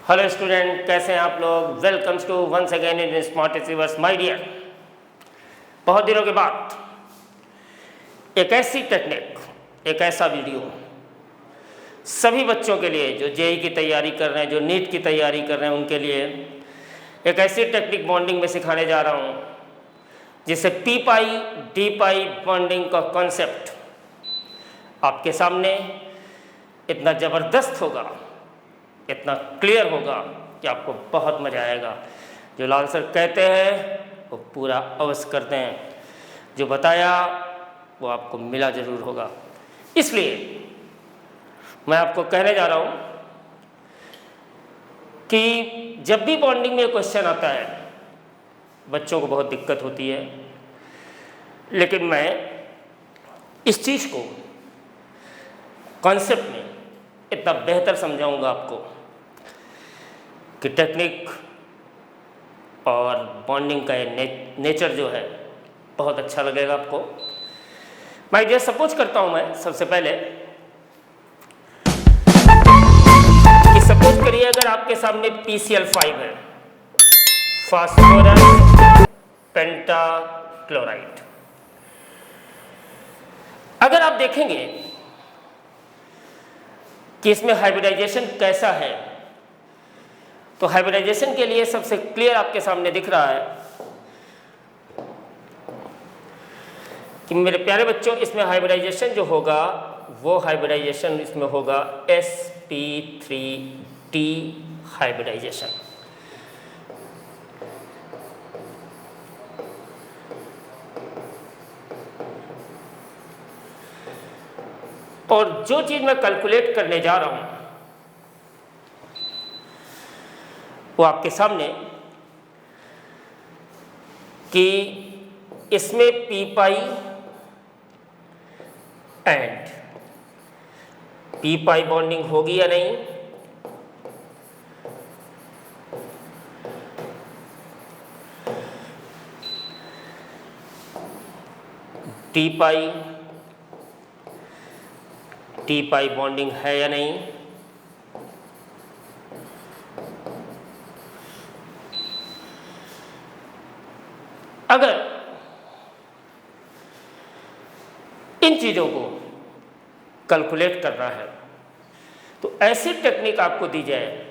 Hello student, कैसे हैं आप लोग। Welcomes to once again in smart achievers my dear. बहुत दिनों के बाद एक ऐसी टेक्निक, एक ऐसा वीडियो सभी बच्चों के लिए जो जेईई की तैयारी कर रहे हैं, जो नीट की तैयारी कर रहे हैं, उनके लिए एक ऐसी टेक्निक बॉन्डिंग में सिखाने जा रहा हूँ जिससे पी पाई डी पाई बॉन्डिंग का कॉन्सेप्ट आपके सामने इतना ज़बरदस्त होगा, इतना क्लियर होगा कि आपको बहुत मज़ा आएगा। जो लाल सर कहते हैं वो पूरा अवश्य करते हैं, जो बताया वो आपको मिला ज़रूर होगा। इसलिए मैं आपको कहने जा रहा हूँ कि जब भी बॉन्डिंग में क्वेश्चन आता है बच्चों को बहुत दिक्कत होती है, लेकिन मैं इस चीज़ को कॉन्सेप्ट में इतना बेहतर समझाऊंगा आपको कि टेक्निक और बॉन्डिंग का नेचर जो है बहुत अच्छा लगेगा आपको। मैं ये सपोज करता हूं मैं सबसे पहले कि सपोज करिए अगर आपके सामने PCl5 है, फास्फोरस पेंटाक्लोराइड। अगर आप देखेंगे कि इसमें हाइब्रिडाइजेशन कैसा है, तो हाइब्रिडाइजेशन के लिए सबसे क्लियर आपके सामने दिख रहा है कि मेरे प्यारे बच्चों, इसमें हाइब्रिडाइजेशन जो होगा वो हाइब्रिडाइजेशन इसमें होगा sp3d हाइब्रिडाइजेशन। और जो चीज मैं कैलकुलेट करने जा रहा हूं वो आपके सामने कि इसमें P pi and P pi bonding होगी या नहीं, टी पाई बॉन्डिंग है या नहीं, अगर इन चीज़ों को कैलकुलेट करना है तो ऐसी टेक्निक आपको दी जाए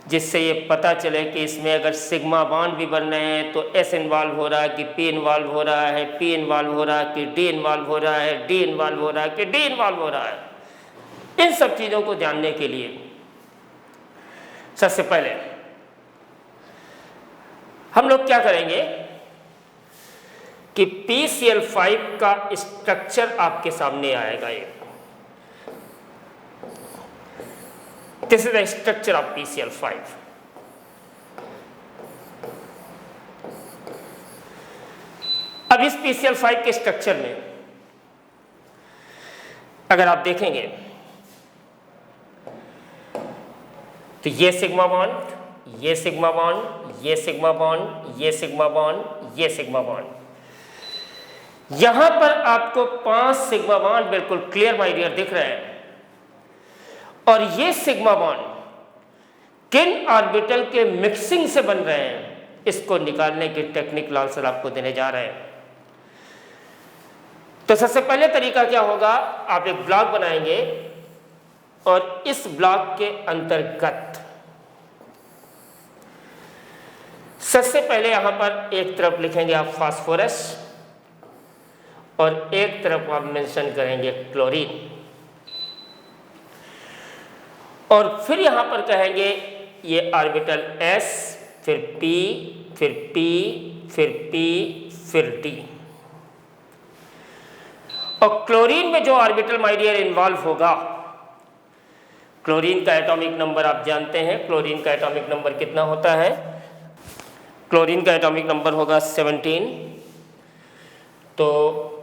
जिससे ये पता चले कि इसमें अगर सिग्मा बॉन्ड भी बन रहे हैं तो S इन्वॉल्व हो रहा है कि P इन्वॉल्व हो रहा है, P इन्वॉल्व हो रहा है कि D इन्वॉल्व हो रहा है, D इन्वॉल्व हो रहा है कि D इन्वॉल्व हो रहा है। इन सब चीज़ों को जानने के लिए सबसे पहले हम लोग क्या करेंगे कि PCl5 का स्ट्रक्चर आपके सामने आएगा। ये this is the structure of PCl5। अब इस PCl5 के स्ट्रक्चर में अगर आप देखेंगे तो ये सिग्मा बॉन्ड, ये सिग्मा बॉन्ड, ये सिग्मा बॉन्ड, ये सिग्मा बॉन्ड, ये सिग्मा बॉन्ड। यहां पर आपको 5 सिग्मा बॉन्ड बिल्कुल क्लियर माय डियर दिख रहे हैं। और ये सिग्मा बॉन्ड किन ऑर्बिटल के मिक्सिंग से बन रहे हैं, इसको निकालने की टेक्निक लाल सर आपको देने जा रहे हैं। तो सबसे पहले तरीका क्या होगा, आप एक ब्लॉक बनाएंगे और इस ब्लॉक के अंतर्गत सबसे पहले यहां पर एक तरफ लिखेंगे आप फास्फोरस और एक तरफ आप मेंशन करेंगे क्लोरीन, और फिर यहां पर कहेंगे ये ऑर्बिटल S, फिर P, फिर P, फिर P, फिर D। और क्लोरीन में जो ऑर्बिटल माय डियर इन्वॉल्व होगा, क्लोरीन का एटॉमिक नंबर आप जानते हैं। क्लोरीन का एटॉमिक नंबर कितना होता है? क्लोरीन का एटॉमिक नंबर होगा 17। तो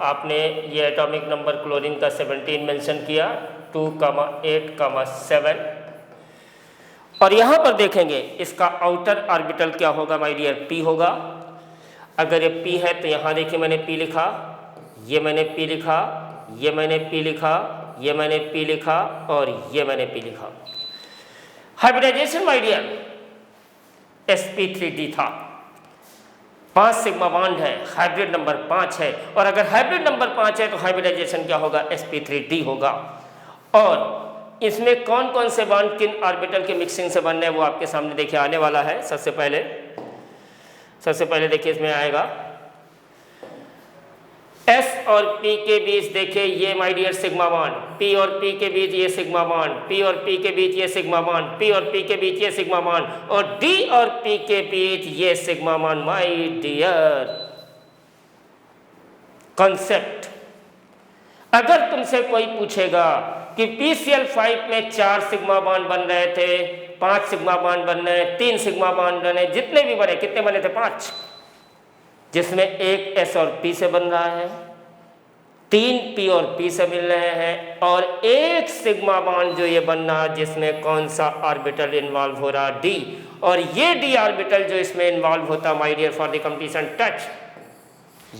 आपने ये एटॉमिक नंबर क्लोरीन का 17 मेंशन किया, 2,8,7। और यहां पर देखेंगे इसका आउटर ऑर्बिटल क्या होगा माय डियर, P होगा। अगर ये P है तो यहां देखिए मैंने P लिखा, ये मैंने P लिखा, ये मैंने P लिखा, ये मैंने P लिखा और ये मैंने P लिखा। हाइब्रिडाइजेशन माय डियर sp3d था, 5 सिग्मा बॉन्ड है, हाइब्रिड नंबर 5 है, और अगर हाइब्रिड नंबर 5 है तो हाइब्रिडाइजेशन क्या होगा, sp3d होगा। और इसमें कौन कौन से बॉन्ड किन ऑर्बिटल के मिक्सिंग से बनने हैं वो आपके सामने देखिए आने वाला है। सबसे पहले देखिए इसमें आएगा S और P के बीच देखिए ये my dear sigma bond, P और P के बीच ये सिग्मा बॉन्ड, P और P के बीच ये सिग्मा बॉन्ड, P और P के बीच ये सिग्मा बॉन्ड, और D और P के बीच ये sigma bond. My dear concept, अगर तुमसे कोई पूछेगा कि PCl5 में 4 सिग्मा बॉन्ड बन रहे थे, 5 सिग्मा बॉन्ड बन रहे, 3 सिग्मा बॉन्ड बने, जितने भी बने, कितने बने थे, 5, जिसमें एक S और P से बन रहा है, 3 P और P से मिल रहे हैं, और एक सिग्मा बॉन्ड जो ये बन रहा जिसमें कौन सा ऑर्बिटल इन्वॉल्व हो रहा, D, और ये D ऑर्बिटल जो इसमें इन्वॉल्व होता my dear for the completion touch,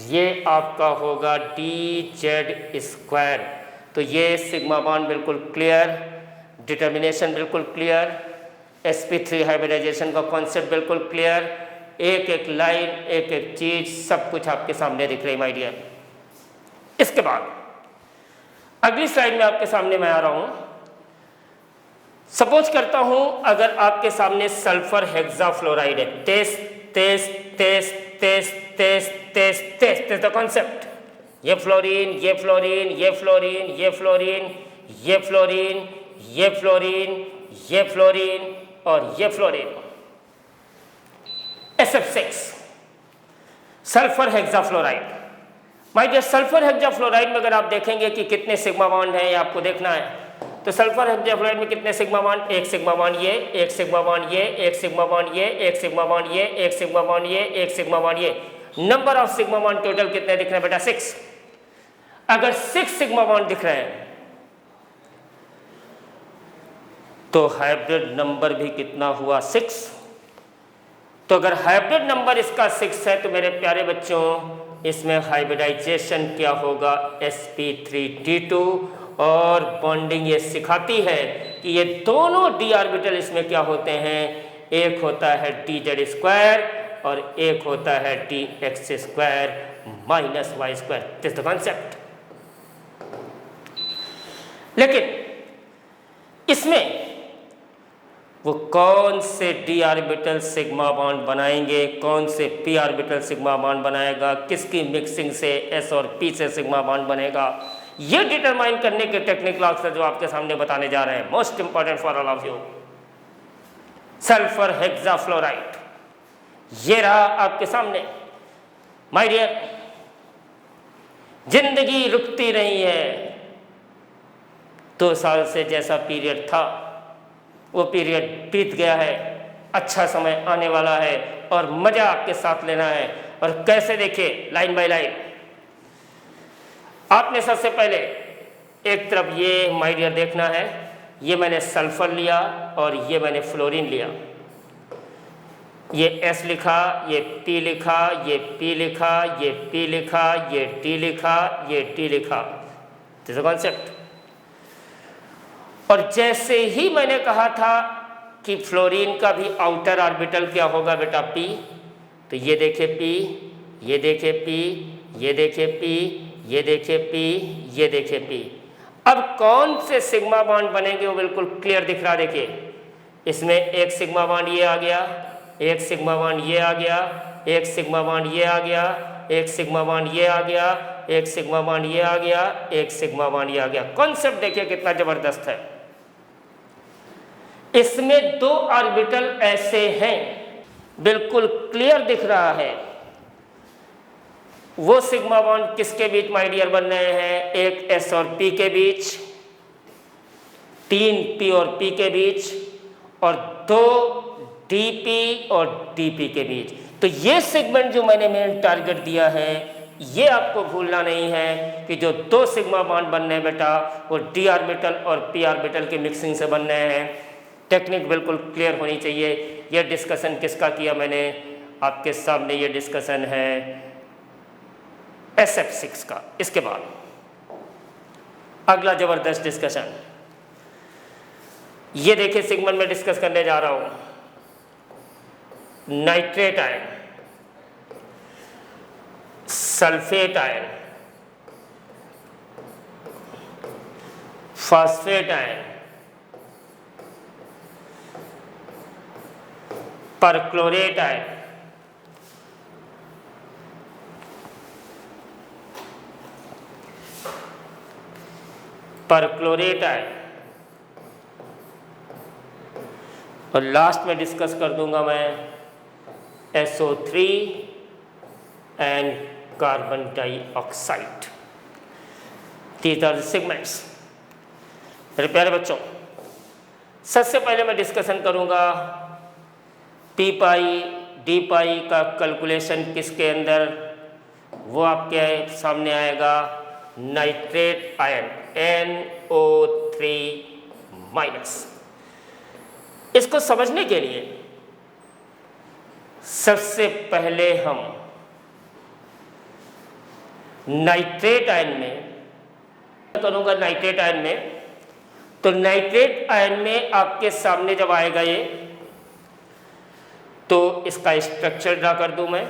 ये आपका होगा dz²। तो ये सिग्मा बॉन्ड बिल्कुल क्लियर, डिटर्मिनेशन बिल्कुल क्लियर, sp3 हाइब्रिडाइजेशन का कॉन्सेप्ट बिल्कुल क्लियर, एक एक लाइन, एक एक चीज, सब कुछ आपके सामने दिख रही माय डियर। इसके बाद अगली स्लाइड में आपके सामने मैं आ रहा हूं। सपोज करता हूं अगर आपके सामने सल्फर हेक्साफ्लोराइड है, तेज तेज तेज तेज तेज तेज तेज तेज द कॉन्सेप्ट, ये फ्लोरीन, ये फ्लोरीन, ये फ्लोरीन, ये फ्लोरीन, ये फ्लोरीन, ये फ्लोरीन, ये फ्लोरीन और ये fluorine, SF6 sulphur hexafluoride. My dear sulphur hexafluoride में अगर आप देखेंगे कि कितने सिग्मा बॉन्ड हैं, ये आपको देखना है। तो सल्फर हेक्साफ्लोराइड में कितने सिग्मा बॉन्ड, एक सिग्मा बॉन्ड ये, एक सिग्मा बॉन्ड ये, एक सिग्मा बॉन्ड ये, एक सिग्मा बॉन्ड ये, एक सिग्मा बॉन्ड ये, एक सिग्मा बॉन्ड ये। Number of sigma bond total कितने दिख रहे हैं बेटा, 6। अगर 6 सिग्मा बॉन्ड दिख रहे हैं तो हाइब्रिड नंबर भी कितना हुआ, 6। तो अगर हाइब्रिड नंबर इसका 6 है तो मेरे प्यारे बच्चों इसमें हाइब्रिडाइजेशन क्या होगा, sp3d2, और बॉन्डिंग ये सिखाती है कि ये दोनों d ऑर्बिटल इसमें क्या होते हैं, एक होता है dz² और एक होता है dx² minus y²। This the concept. लेकिन इसमें वो कौन से d ऑर्बिटल सिग्मा बॉन्ड बनाएंगे, कौन से p ऑर्बिटल सिग्मा बॉन्ड बनाएगा, किसकी मिक्सिंग से s और p से सिग्मा बॉन्ड बनेगा, ये डिटरमाइन करने के टेक्निकल आंसर जो आपके सामने बताने जा रहे हैं, most important for all of you. Sulphur hexafluoride ये रहा आपके सामने। माय डियर जिंदगी रुकती नहीं है, 2 साल से जैसा पीरियड था वो पीरियड बीत गया है, अच्छा समय आने वाला है और मजा आपके साथ लेना है। और कैसे, देखिए लाइन बाय लाइन। आपने सबसे पहले एक तरफ ये माय डियर देखना है, ये मैंने सल्फर लिया और ये मैंने फ्लोरीन लिया, ये S लिखा, ये P लिखा, ये P लिखा, ये P लिखा, ये D लिखा, ये D लिखा। This is the concept. और जैसे ही मैंने कहा था कि फ्लोरीन का भी आउटर ऑर्बिटल क्या होगा बेटा, P, तो ये देखे P, ये देखे P, ये देखे P, ये देखे P, ये देखे P। अब कौन से सिग्मा बॉन्ड बनेंगे वो बिल्कुल क्लियर दिख रहा। देखिए इसमें एक सिग्मा बॉन्ड ये आ गया, एक सिग्मा बॉन्ड ये आ गया, एक सिग्मा बॉन्ड ये आ गया, एक सिग्मा बॉन्ड ये आ गया, एक सिग्मा बॉन्ड ये आ गया, एक सिग्मा बॉन्ड ये आ गया। कॉन्सेप्ट देखिए कितना जबरदस्त है। इसमें 2 ऑर्बिटल ऐसे हैं, बिल्कुल क्लियर दिख रहा है। वो सिग्मा बॉन्ड किसके बीच माय डियर बन रहे हैं, एक S और P के बीच, 3 P और P के बीच, और 2 DP और DP के बीच। तो ये सेगमेंट जो मैंने मेन टारगेट दिया है, ये आपको भूलना नहीं है कि जो 2 सिग्मा बॉन्ड बन रहे हैं बेटा वो D ऑर्बिटल और P ऑर्बिटल की मिक्सिंग से बन रहे हैं। टेक्निक बिल्कुल क्लियर होनी चाहिए। ये डिस्कशन किसका किया मैंने आपके सामने, ये डिस्कशन है SF6 का। इसके बाद अगला जबरदस्त डिस्कशन, ये देखिए सिग्नल में डिस्कस करने जा रहा हूं, nitrate ion, sulphate ion, phosphate ion, perchlorate ion, perchlorate ion, और लास्ट में डिस्कस कर दूंगा मैं SO3 and carbon dioxide. These are the segments. मेरे प्यारे बच्चों, सबसे पहले मैं डिस्कशन करूंगा पी पाई डी पाई का कैलकुलेशन किसके अंदर, वो आपके सामने आएगा नाइट्रेट आयन NO3 माइनस। इसको समझने के लिए सबसे पहले हम नाइट्रेट आयन में करूंगा। नाइट्रेट आयन में, तो नाइट्रेट आयन में आपके सामने जब आएगा ये, तो इसका स्ट्रक्चर ड्रा कर दूं मैं।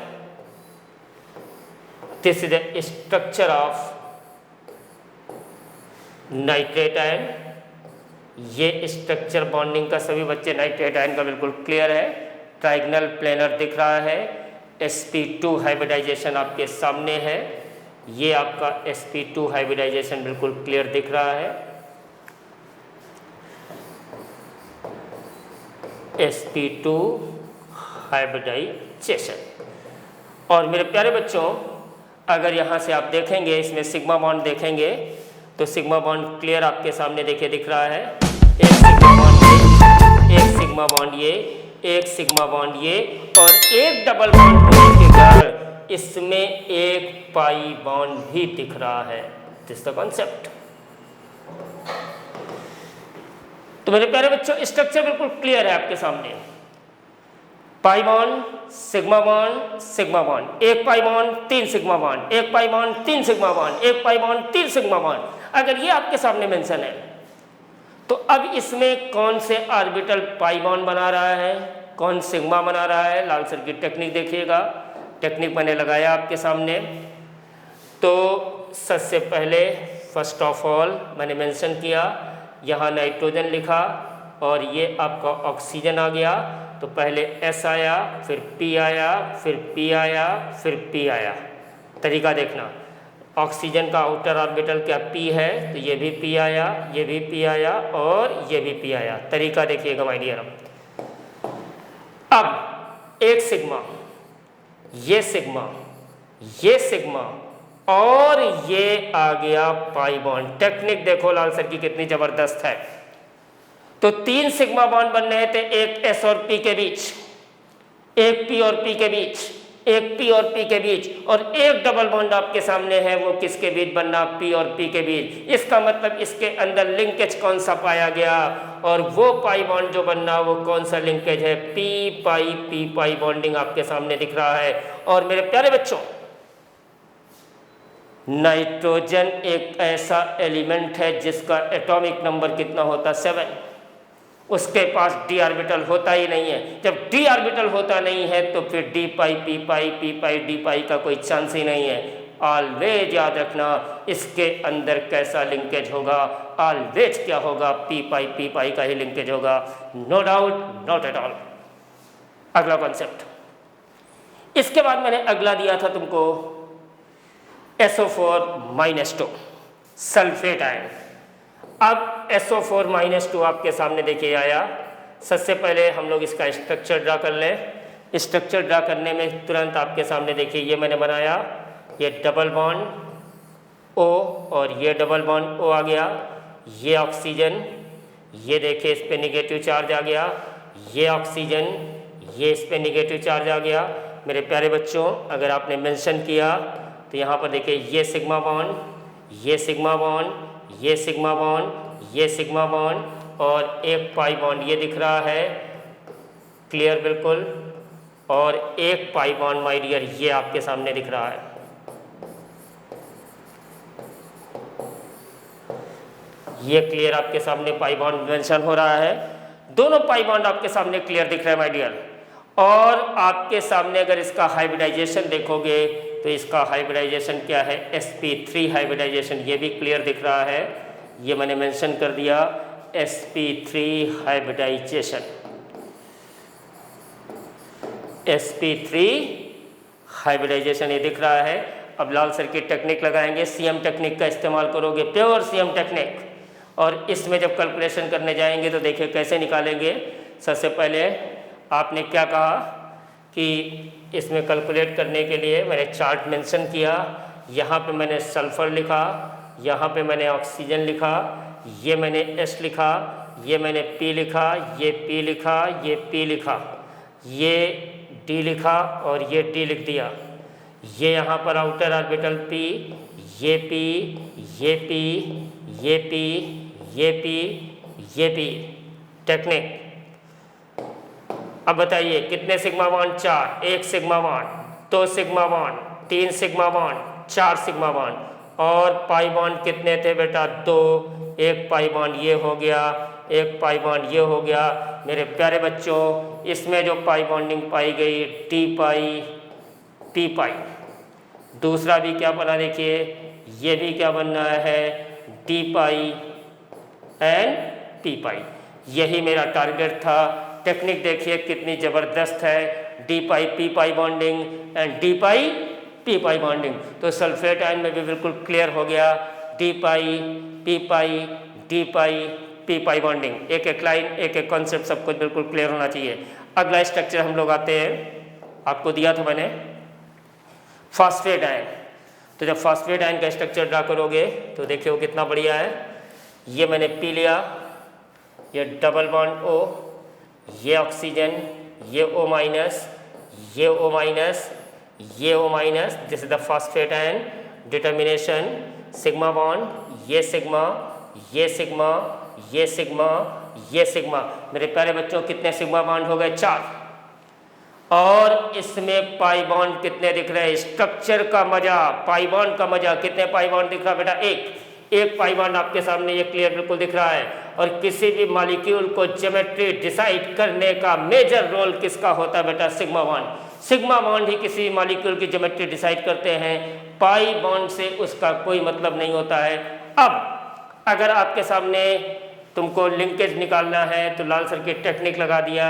This is the structure of nitrate ion. ये स्ट्रक्चर बॉन्डिंग का सभी बच्चे नाइट्रेट आयन का बिल्कुल क्लियर है। ट्राइगनल प्लेनर दिख रहा है, sp2 हाइब्रिडाइजेशन आपके सामने है। ये आपका sp2 हाइब्रिडाइजेशन बिल्कुल क्लियर दिख रहा है। sp2 hybridisation. और मेरे प्यारे बच्चों, अगर यहाँ से आप देखेंगे, इसमें सिग्मा बॉन्ड देखेंगे, तो सिग्मा बॉन्ड क्लियर आपके सामने देखिए दिख रहा है। एक सिग्मा बॉन्ड ये, एक सिग्मा बॉन्ड ये, एक सिग्मा बॉन्ड ये, और एक डबल बॉन्ड होने के कारण इसमें एक पाई बॉन्ड भी दिख रहा है। This the concept. तो मेरे प्यारे बच्चों, स्ट्रक्चर बिल्कुल क्लियर है आपके सामने। Pi bond, sigma bond, sigma bond, एक पाई बॉन्ड, 3 सिग्मा बॉन्ड, एक पाई बॉन्ड, 3 सिग्मा बॉन्ड, एक पाई बॉन्ड, 3 सिग्मा बॉन्ड। अगर ये आपके सामने मेंशन है, तो अब इसमें कौन से ऑर्बिटल पाई बॉन्ड बना रहा है, कौन सिग्मा बना रहा है। लाल सर की टेक्निक देखिएगा, टेक्निक मैंने लगाया आपके सामने। तो सबसे पहले फर्स्ट ऑफ ऑल मैंने मेंशन किया, यहाँ नाइट्रोजन लिखा और ये आपका ऑक्सीजन आ गया। तो पहले S आया, फिर P आया, फिर P आया, फिर P आया। तरीका देखना, ऑक्सीजन का आउटर ऑर्बिटल क्या P है, तो ये भी P आया, ये भी P आया और ये भी P आया। तरीका देखिएगा माय डियर। अब एक सिग्मा, ये सिग्मा, ये सिग्मा और ये आ गया पाई बॉन्ड। टेक्निक देखो लाल सर की कितनी जबरदस्त है। तो 3 सिग्मा बॉन्ड बनने हैं, तो एक S और P के बीच, एक P और P के बीच, एक P और P के बीच, और एक डबल बॉन्ड आपके सामने है, वो किसके बीच बनना, P और P के बीच। इसका मतलब इसके अंदर लिंकेज कौन सा पाया गया, और वो पाई बॉन्ड जो बनना वो कौन सा लिंकेज है, P पाई बॉन्डिंग आपके सामने दिख रहा है। और मेरे प्यारे बच्चों, नाइट्रोजन एक ऐसा एलिमेंट है जिसका एटॉमिक नंबर कितना होता, 7। उसके पास d ऑर्बिटल होता ही नहीं है। जब d ऑर्बिटल होता नहीं है तो फिर d पाई p पाई d पाई का कोई चांस ही नहीं है। ऑलवेज याद रखना, इसके अंदर कैसा लिंकेज होगा, ऑलवेज क्या होगा, p पाई का ही लिंकेज होगा। No doubt, not at all. अगला कॉन्सेप्ट, इसके बाद मैंने अगला दिया था तुमको SO4-2 सल्फेट आयन। अब SO4-2 आपके सामने देखिए आया। सबसे पहले हम लोग इसका स्ट्रक्चर ड्रा कर लें। स्ट्रक्चर ड्रा करने में तुरंत आपके सामने देखिए ये मैंने बनाया, ये डबल बॉन्ड O और ये डबल बॉन्ड O आ गया। ये ऑक्सीजन, ये देखिए इस पे निगेटिव चार्ज आ गया। ये ऑक्सीजन, ये इस पे निगेटिव चार्ज आ गया। मेरे प्यारे बच्चों, अगर आपने मेंशन किया तो यहाँ पर देखिए ये सिग्मा बॉन्ड, ये सिग्मा बॉन्ड, ये सिग्मा बॉन्ड, ये सिग्मा बॉन्ड और एक पाई बॉन्ड ये दिख रहा है, क्लियर बिल्कुल। और एक पाई बॉन्ड माय डियर ये आपके सामने दिख रहा है। ये क्लियर आपके सामने पाई बॉन्ड मेंशन हो रहा है। दोनों पाई बॉन्ड आपके सामने क्लियर दिख रहा है माय डियर। और आपके सामने अगर इसका हाइब्रिडाइजेशन देखोगे तो इसका हाइब्रिडाइजेशन क्या है, sp3 हाइब्रिडाइजेशन, ये भी क्लियर दिख रहा है, ये मैंने मेंशन कर दिया sp3 हाइब्रिडाइजेशन, sp3 हाइब्रिडाइजेशन ये दिख रहा है। अब लाल सर्किट टेक्निक लगाएंगे, सीएम टेक्निक का इस्तेमाल करोगे, प्योर सीएम टेक्निक। और इसमें जब कैलकुलेशन करने जाएंगे तो देखिए कैसे निकालेंगे। सबसे पहले आपने क्या कहा कि इसमें कैलकुलेट करने के लिए मैंने चार्ट मेंशन किया, यहाँ पे मैंने सल्फ़र लिखा, यहाँ पे मैंने ऑक्सीजन लिखा, ये मैंने S लिखा, ये मैंने P लिखा, ये P लिखा, ये P लिखा, ये D लिखा और ये D लिख दिया। ये यहाँ पर आउटर ऑर्बिटल P, ये P, ये P, ये P, ये P, ये P टेक्निक। अब बताइए कितने sigma bond, 4, 1 sigma bond, 2 sigma bond, 3 sigma bond, 4 sigma bond. और पाई बॉन्ड कितने थे बेटा, 2, 1 पाई बॉन्ड ये हो गया, 1 पाई बॉन्ड ये हो गया। मेरे प्यारे बच्चों, इसमें जो पाई बॉन्डिंग पाई गई T पाई P पाई। दूसरा भी क्या बना देखिए, ये भी क्या बनना है, D पाई एंड P पाई। यही मेरा टारगेट था। टेक्निक देखिए कितनी ज़बरदस्त है, D pi P pi bonding and D pi P pi bonding. तो सल्फेट आयन में भी बिल्कुल क्लियर हो गया, D पाई P पाई D पाई P पाई बॉन्डिंग। एक एक लाइन, एक एक कॉन्सेप्ट सब कुछ बिल्कुल क्लियर होना चाहिए। अगला स्ट्रक्चर हम लोग आते हैं, आपको दिया था मैंने फॉस्फेट आयन। तो जब फॉस्फेट आयन का स्ट्रक्चर ड्रा करोगे तो देखिए वो कितना बढ़िया है। ये मैंने P लिया, ये डबल बॉन्ड O, ये ऑक्सीजन, ये O माइनस, ये O माइनस, ये O minus, this is the phosphate ion. Determination sigma bond, ये सिग्मा, ये सिग्मा, ये सिग्मा, ये सिग्मा। मेरे प्यारे बच्चों कितने सिग्मा बॉन्ड हो गए, 4। और इसमें पाई बॉन्ड कितने दिख रहे हैं, स्ट्रक्चर का मजा, पाई बॉन्ड का मजा। कितने पाई बॉन्ड दिख रहा है बेटा, 1 पाई बॉन्ड आपके सामने ये क्लियर बिल्कुल दिख रहा है। और किसी भी मॉलिक्यूल को ज्योमेट्री डिसाइड करने का मेजर रोल किसका होता है बेटा, सिग्मा बॉन्ड। सिग्मा बॉन्ड ही किसी मॉलिक्यूल की ज्योमेट्री डिसाइड करते हैं, पाई बॉन्ड से उसका कोई मतलब नहीं होता है। अब अगर आपके सामने तुमको लिंकेज निकालना है तो लाल सर्किट टेक्निक लगा दिया,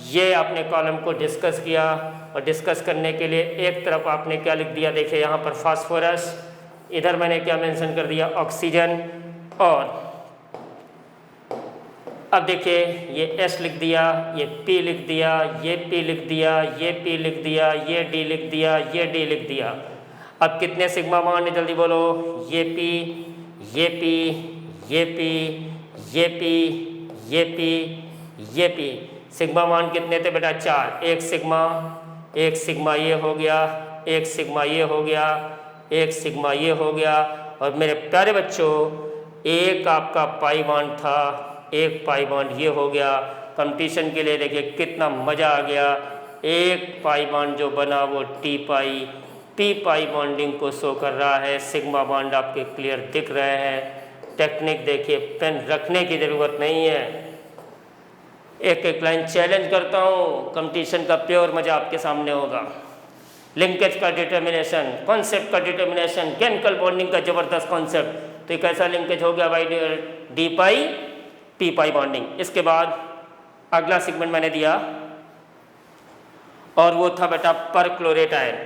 ये आपने कॉलम को डिस्कस किया। और डिस्कस करने के लिए एक तरफ आपने क्या लिख दिया, देखिए यहाँ पर फास्फोरस, इधर मैंने क्या मेंशन कर दिया, ऑक्सीजन। और अब देखिए ये S लिख दिया, ये P लिख दिया, ये P लिख दिया, ये P लिख दिया, ये D लिख दिया, ये D लिख दिया। अब कितने सिग्मा बॉन्ड है जल्दी बोलो, ये P, ये P, ये P, ये P, ये P, ये P। सिग्मा बॉन्ड कितने थे बेटा, 4। 1 सिग्मा, 1 सिग्मा ये हो गया, 1 सिग्मा ये हो गया, 1 सिग्मा ये हो गया। और मेरे प्यारे बच्चों, एक आपका पाई बॉन्ड था, 1 पाई बॉन्ड ये हो गया। कंपटीशन के लिए देखिए कितना मज़ा आ गया। 1 पाई बॉन्ड जो बना वो T पाई P पाई बॉन्डिंग को शो कर रहा है। सिग्मा बॉन्ड आपके क्लियर दिख रहे हैं। टेक्निक देखिए, पेन रखने की ज़रूरत नहीं है। एक एक लाइन चैलेंज करता हूँ, कंपटीशन का प्योर मज़ा आपके सामने होगा। लिंकेज का डिटर्मिनेशन, कॉन्सेप्ट का डिटर्मिनेशन, केमिकल बॉन्डिंग का ज़बरदस्त कॉन्सेप्ट। तो एक ऐसा लिंकेज हो गया भाई, D पाई P पाई बॉन्डिंग। इसके बाद अगला सेगमेंट मैंने दिया और वो था बेटा परक्लोरेट आयन।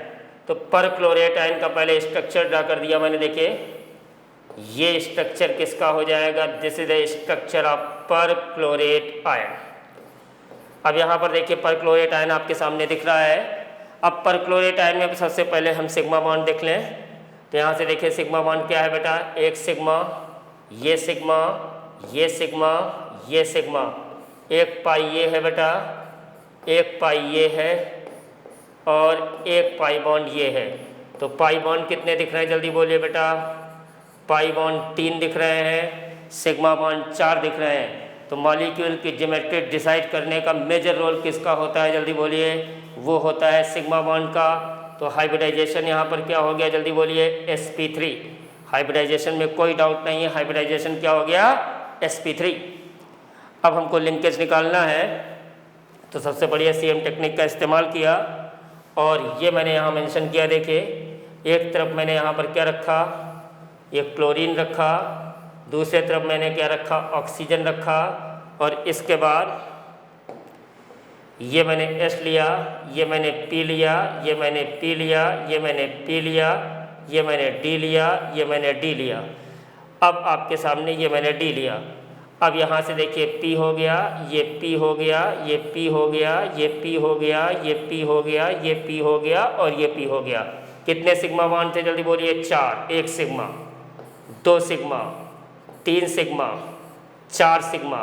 तो परक्लोरेट आयन का पहले स्ट्रक्चर ड्रा कर दिया मैंने। देखिए ये स्ट्रक्चर किसका हो जाएगा, this is the structure of perchlorate ion. अब यहाँ पर देखिए परक्लोरेट आयन आपके सामने दिख रहा है। अब परक्लोरेट आयन में सबसे पहले हम सिग्मा बॉन्ड देख लें। तो यहाँ से देखिए सिग्मा बॉन्ड क्या है बेटा, 1 सिग्मा, ये सिग्मा, ये सिग्मा, ये सिग्मा। 1 पाई ये है बेटा, 1 पाई ये है और 1 पाई बॉन्ड ये है। तो पाई बॉन्ड कितने दिख रहे हैं जल्दी बोलिए बेटा, पाई बॉन्ड 3 दिख रहे हैं, सिग्मा बॉन्ड 4 दिख रहे हैं। तो मॉलिक्यूल की ज्योमेट्री डिसाइड करने का मेजर रोल किसका होता है जल्दी बोलिए, वो होता है सिग्मा बॉन्ड का। तो हाइब्रिडाइजेशन यहाँ पर क्या हो गया जल्दी बोलिए, sp3। हाइब्रिडाइजेशन में कोई डाउट नहीं है, हाइब्रिडाइजेशन क्या हो गया, sp3। अब हमको लिंकेज निकालना है, तो सबसे बढ़िया CM टेक्निक का इस्तेमाल किया और ये मैंने यहाँ मेंशन किया। देखिए, एक तरफ मैंने यहाँ पर क्या रखा, एक क्लोरीन रखा, दूसरे तरफ मैंने क्या रखा, ऑक्सीजन रखा, और इसके बाद ये मैंने S लिया, ये मैंने P लिया, ये मैंने P लिया, ये मैंने P लिया, ये मैंने D लिया, ये मैंने D लिया। अब आपके सामने ये मैंने D लिया। अब यहाँ से देखिए P हो गया, ये P हो गया, ये P हो गया, ये P हो गया, ये P हो गया, ये P हो गया और ये P हो गया। कितने सिग्मा बॉन्ड थे जल्दी बोलिए? 4। 1 सिग्मा, 2 सिग्मा, 3 सिग्मा, 4 सिग्मा।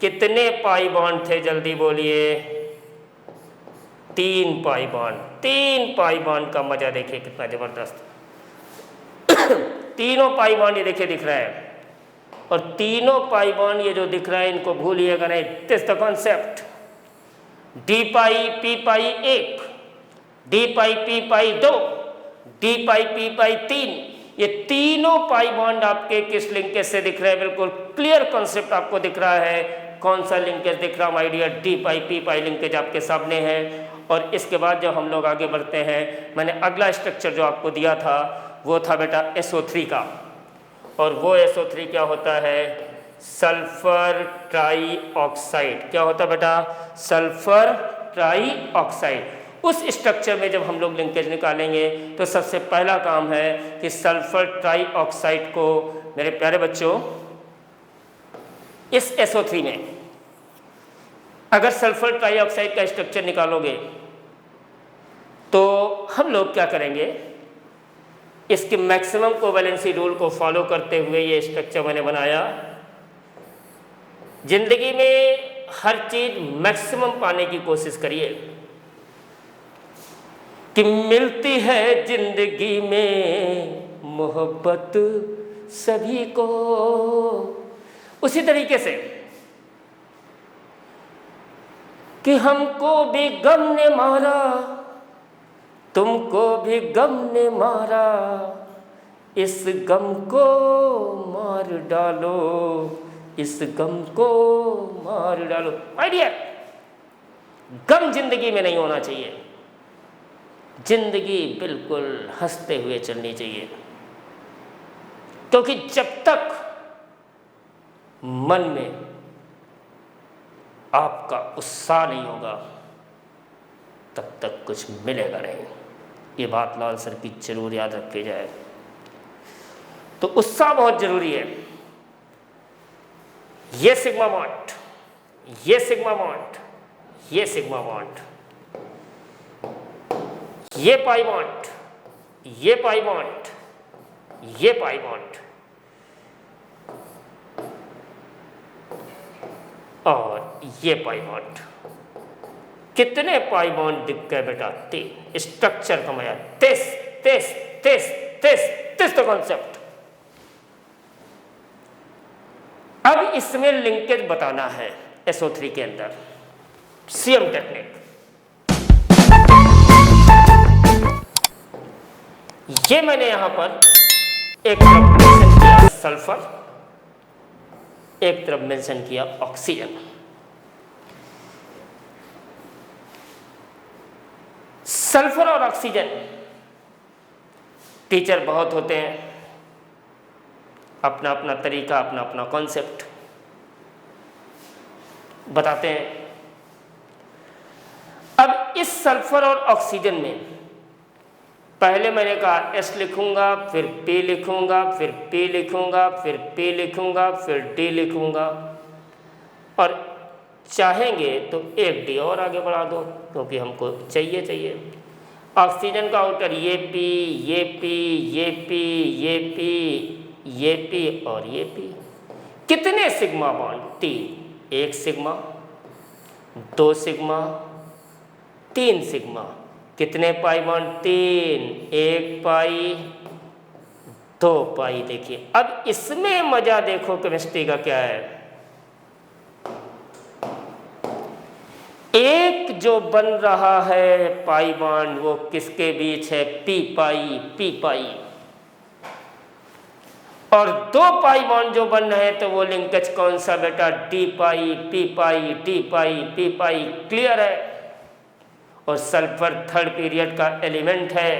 कितने पाई बॉन्ड थे जल्दी बोलिए? 3 पाई बॉन्ड। 3 पाई बॉन्ड का मजा देखिए कितना जबरदस्त। तीनों पाई बॉन्ड ये देखिए दिख रहा है, और तीनों पाई बॉन्ड ये जो दिख रहा है इनको भूलिएगा नहीं। This the concept. D pi P pi 1, D pi P pi 2, D pi P pi 3, ये तीनों पाई बॉन्ड आपके किस लिंकेज से दिख रहे हैं? बिल्कुल क्लियर कॉन्सेप्ट आपको दिख रहा है। कौन सा लिंकेज दिख रहा my dear? D pi P pi linkage आपके सामने है। और इसके बाद जब हम लोग आगे बढ़ते हैं, मैंने अगला स्ट्रक्चर जो आपको दिया था वो था बेटा SO3 का, और वो SO3 क्या होता है? Sulphur try oxide. क्या होता है बेटा? Sulphur try oxide. उस स्ट्रक्चर में जब हम लोग लिंकेज निकालेंगे तो सबसे पहला काम है कि सल्फर ट्राई ऑक्साइड को, मेरे प्यारे बच्चों, इस SO3 में अगर सल्फर ट्राई ऑक्साइड का स्ट्रक्चर निकालोगे तो हम लोग क्या करेंगे? इसके मैक्सिमम कोवैलेंसी रूल को फॉलो करते हुए ये स्ट्रक्चर मैंने बनाया। जिंदगी में हर चीज मैक्सिमम पाने की कोशिश करिए कि मिलती है जिंदगी में मोहब्बत सभी को। उसी तरीके से कि हमको भी गम ने मारा, तुमको भी गम ने मारा, इस गम को मार डालो, इस गम को मार डालो। माय डियर, गम जिंदगी में नहीं होना चाहिए। जिंदगी बिल्कुल हंसते हुए चलनी चाहिए, क्योंकि जब तक मन में आपका उत्साह नहीं होगा तब तक कुछ मिलेगा नहीं। ये बात लाल सर की जरूर याद रखी जाए। तो उत्साह बहुत जरूरी है। ये सिग्मा बॉन्ड, ये सिग्मा बॉन्ड, ये सिग्मा बॉन्ड, ये पाई बॉन्ड, ये पाई बॉन्ड, ये पाई बॉन्ड, और ये पाई बॉन्ड। कितने पाई बॉन्ड दिख गए बेटा? 3। स्ट्रक्चर का मजा। This this this this this the concept. अब इसमें लिंकेज बताना है SO3 के अंदर। CM technique. ये मैंने यहां पर एक तरफ मेंशन किया सल्फर, एक तरफ मेंशन किया ऑक्सीजन। सल्फर और ऑक्सीजन, टीचर बहुत होते हैं, अपना अपना तरीका, अपना अपना कॉन्सेप्ट बताते हैं। अब इस सल्फर और ऑक्सीजन में पहले मैंने कहा S लिखूंगा, फिर P लिखूंगा, फिर P लिखूंगा, फिर P लिखूंगा, फिर D लिखूंगा, और चाहेंगे तो एक D और आगे बढ़ा दो, क्योंकि हमको चाहिए। ऑक्सीजन का आउटर ये P, ये P, ये P, ये P, ये P और ये P। कितने sigma bond? 3। 1 sigma, 2 sigma, 3 sigma. कितने पाई बॉन्ड? 3। 1 पाई, 2 पाई। देखिए अब इसमें मजा देखो केमिस्ट्री का क्या है। एक जो बन रहा है पाई बॉन्ड वो किसके बीच है? P पाई, P पाई। और 2 पाई बॉन्ड जो बन रहे हैं तो वो लिंकेज कौन सा बेटा, डी पाई पी पाई डी पाई पी पाई। क्लियर है। और सल्फर थर्ड पीरियड का एलिमेंट है,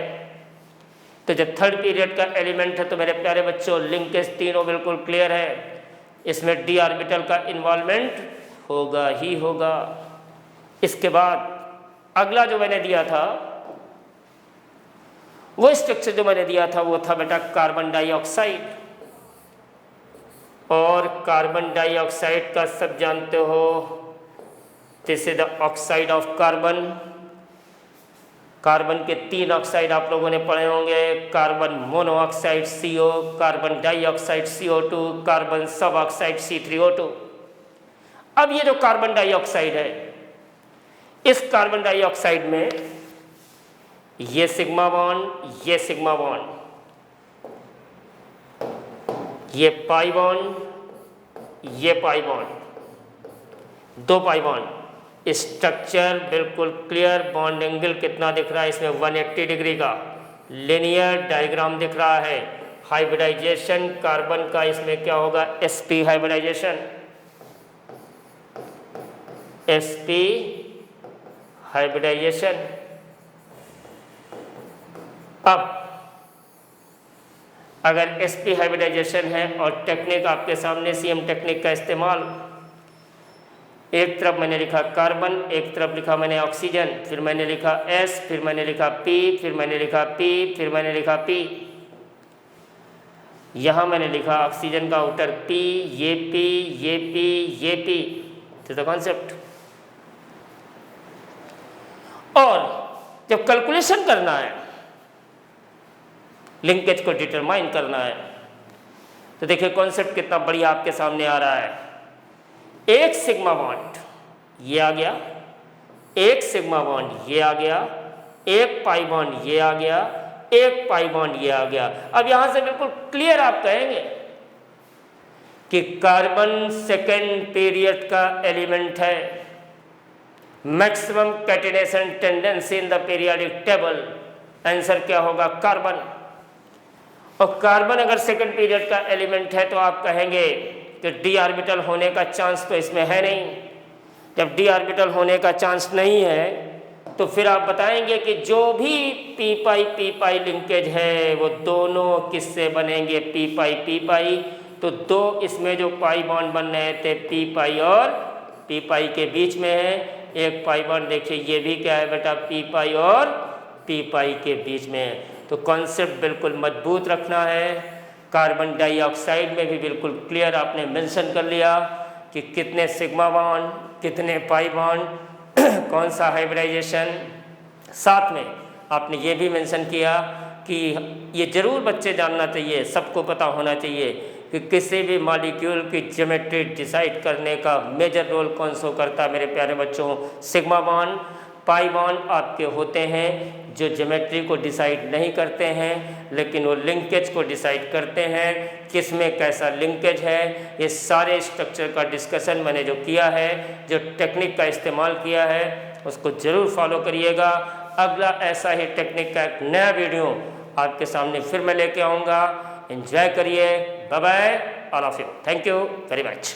तो जब थर्ड पीरियड का एलिमेंट है तो मेरे प्यारे बच्चों लिंकेज तीनों बिल्कुल क्लियर है, इसमें डी ऑर्बिटल का इन्वॉल्वमेंट होगा ही होगा। इसके बाद अगला जो मैंने दिया था, वो स्ट्रक्चर जो मैंने दिया था वो था बेटा कार्बन डाइऑक्साइड। और कार्बन डाइऑक्साइड का सब जानते हो, this is the oxide of carbon. Carbon के 3 ऑक्साइड आप लोगों ने पढ़े होंगे, carbon monoxide CO, carbon dioxide CO2, carbon सब ऑक्साइड C3O2। अब ये जो कार्बन डाइऑक्साइड है, इस कार्बन डाइऑक्साइड में ये सिग्मा बॉन्ड, ये सिग्मा बॉन्ड, ये पाई बॉन्ड, ये pi bond, 2 pi bond. Structure बिल्कुल क्लियर, बॉन्ड एंगल कितना दिख रहा है इसमें, 180 डिग्री का लिनियर डायग्राम दिख रहा है। हाइब्रिडाइजेशन कार्बन का इसमें क्या होगा, sp हाइब्रिडाइजेशन, sp हाइब्रिडाइजेशन। अब अगर sp हाइब्रिडाइजेशन है और टेक्निक आपके सामने CM टेक्निक का इस्तेमाल, एक तरफ मैंने लिखा कार्बन, एक तरफ लिखा मैंने ऑक्सीजन, फिर मैंने लिखा S, फिर मैंने लिखा P, फिर मैंने लिखा P, फिर मैंने लिखा P। यहाँ मैंने लिखा ऑक्सीजन का आउटर P, ये P, ये P, ये P। This the concept. और जब कैलकुलेशन करना है, लिंकेज को डिटरमाइन करना है, तो देखिए कॉन्सेप्ट कितना बढ़िया आपके सामने आ रहा है। एक सिग्मा बॉन्ड ये आ गया, एक सिग्मा बॉन्ड ये आ गया, एक पाई बॉन्ड ये आ गया, एक पाई बॉन्ड ये आ गया। अब यहां से बिल्कुल क्लियर आप कहेंगे कि कार्बन सेकेंड पीरियड का एलिमेंट है, maximum catenation tendency in the periodic table. Answer क्या होगा, कार्बन। और कार्बन अगर सेकेंड पीरियड का एलिमेंट है तो आप कहेंगे कि डी ऑर्बिटल होने का चांस तो इसमें है नहीं। जब डी ऑर्बिटल होने का चांस नहीं है तो फिर आप बताएंगे कि जो भी पी पाई लिंकेज है वो दोनों किससे बनेंगे, पी पाई। तो 2 इसमें जो पाई बॉन्ड बन रहे थे पी पाई और पी पाई के बीच में है। एक पाई बॉन्ड देखिए ये भी क्या है बेटा, पी पाई और पी पाई के बीच में है। तो कॉन्सेप्ट बिल्कुल मजबूत रखना है। कार्बन डाइऑक्साइड में भी बिल्कुल क्लियर आपने मेंशन कर लिया कि कितने सिग्मा बॉन्ड, कितने पाई बॉन्ड, कौन सा हाइब्रिडाइजेशन। साथ में आपने ये भी मेंशन किया कि ये ज़रूर बच्चे जानना चाहिए, सबको पता होना चाहिए कि किसी भी मॉलिक्यूल की ज्योमेट्री डिसाइड करने का मेजर रोल कौन सा करता है मेरे प्यारे बच्चों, सिग्मा बॉन्ड। पाई बॉन्ड आपके होते हैं जो ज्योमेट्री को डिसाइड नहीं करते हैं, लेकिन वो लिंकेज को डिसाइड करते हैं, किस में कैसा लिंकेज है। ये सारे स्ट्रक्चर का डिस्कशन मैंने जो किया है, जो टेक्निक का इस्तेमाल किया है, उसको ज़रूर फॉलो करिएगा। अगला ऐसा ही टेक्निक का एक नया वीडियो आपके सामने फिर मैं लेके आऊँगा। एंजॉय करिए। Bye bye all of you. Thank you very much.